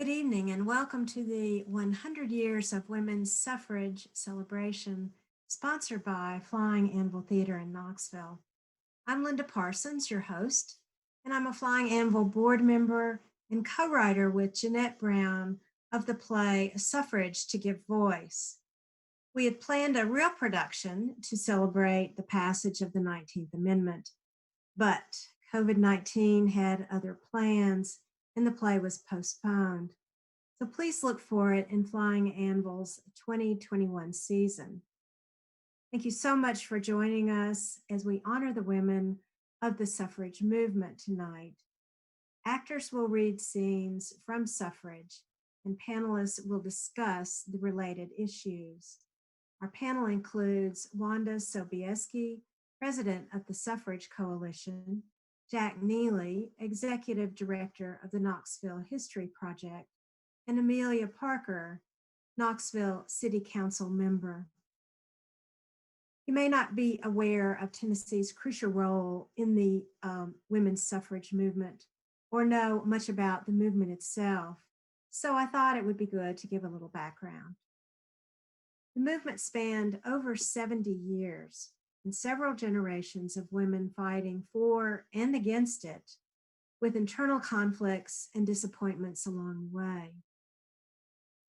Good evening and welcome to the 100 Years of Women's Suffrage celebration sponsored by Flying Anvil Theater in Knoxville. I'm Linda Parsons, your host, and I'm a Flying Anvil board member and co-writer with Jeanette Brown of the play Suffrage to Give Voice. We had planned a real production to celebrate the passage of the 19th Amendment, but COVID-19 had other plans and the play was postponed. So please look for it in Flying Anvil's 2021 season. Thank you so much for joining us as we honor the women of the suffrage movement tonight. Actors will read scenes from Suffrage and panelists will discuss the related issues. Our panel includes Wanda Sobieski, President of the Suffrage Coalition, Jack Neely, Executive Director of the Knoxville History Project, and Amelia Parker, Knoxville City Council member. You may not be aware of Tennessee's crucial role in the women's suffrage movement or know much about the movement itself, so I thought it would be good to give a little background. The movement spanned over 70 years and several generations of women fighting for and against it, with internal conflicts and disappointments along the way.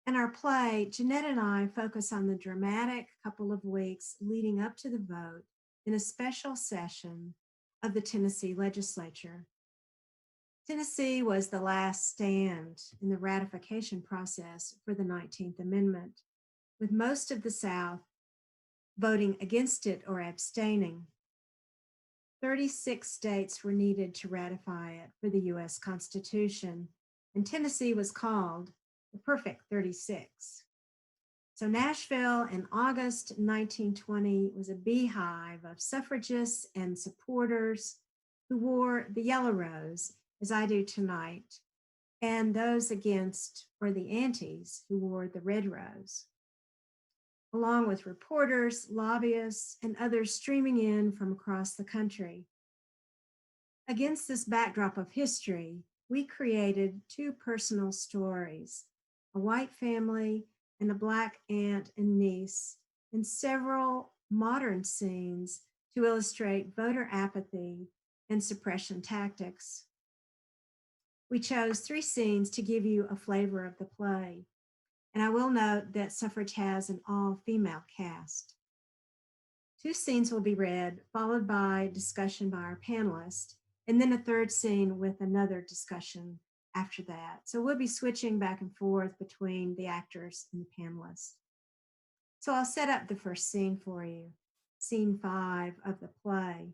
In our play, Jeanette and I focus on the dramatic couple of weeks leading up to the vote in a special session of the Tennessee legislature. Tennessee was the last stand in the ratification process for the 19th Amendment, with most of the South voting against it or abstaining. 36 states were needed to ratify it for the U.S. Constitution, and Tennessee was called the perfect 36. So Nashville in August 1920 was a beehive of suffragists and supporters who wore the yellow rose, as I do tonight, and those against or the antis who wore the red rose, along with reporters, lobbyists, and others streaming in from across the country. Against this backdrop of history, we created two personal stories: a white family and a Black aunt and niece, and several modern scenes to illustrate voter apathy and suppression tactics. We chose 3 scenes to give you a flavor of the play, and I will note that Suffrage has an all-female cast. 2 scenes will be read, followed by discussion by our panelists, and then a 3rd scene with another discussion after that. So we'll be switching back and forth between the actors and the panelists. So I'll set up the first scene for you, scene 5 of the play.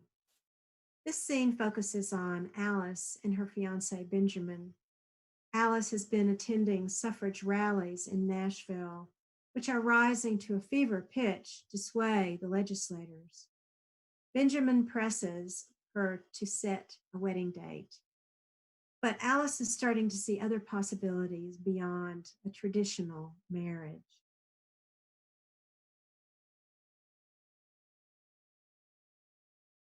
This scene focuses on Alice and her fiance, Benjamin. Alice has been attending suffrage rallies in Nashville, which are rising to a fever pitch to sway the legislators. Benjamin presses her to set a wedding date. But Alice is starting to see other possibilities beyond a traditional marriage.